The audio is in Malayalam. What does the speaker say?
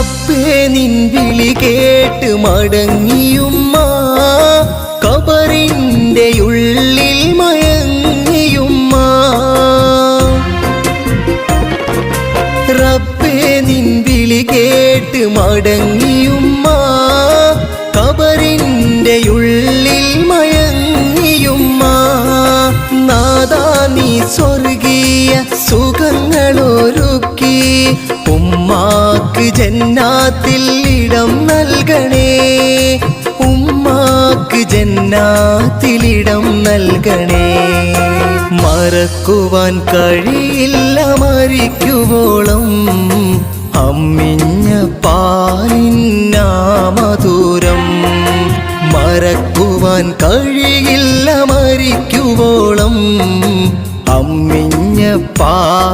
റബ്ബേ നിൻ വിളി കേട്ട് മടങ്ങിയുമ്മ ഖബറിൻ്റെ ഉള്ളിൽ മയങ്ങിയുമ്മ റബ്ബേ നിൻ വിളി കേട്ട് മടങ്ങിയുമ്മ ഖബറിൻ്റെ ഉള്ളിൽ മയങ്ങിയുമ്മ നാദാ നീ സ്വർഗീയ സുഖങ്ങളൊരുക്കി ഉമ്മാക്ക് ജന്നാത്തിൽ ഇടം നൽകണേ ഉമ്മാക്ക് ജന്നാത്തിൽ ഇടം നൽകണേ മറക്കുവാൻ കഴിയില്ല മരിക്കുവോളം അമ്മിഞ്ഞ പാലിന്നാ മധുരം മറക്കുവാൻ കഴിയില്ല മരിക്കുവോളം അമ്മിഞ്ഞ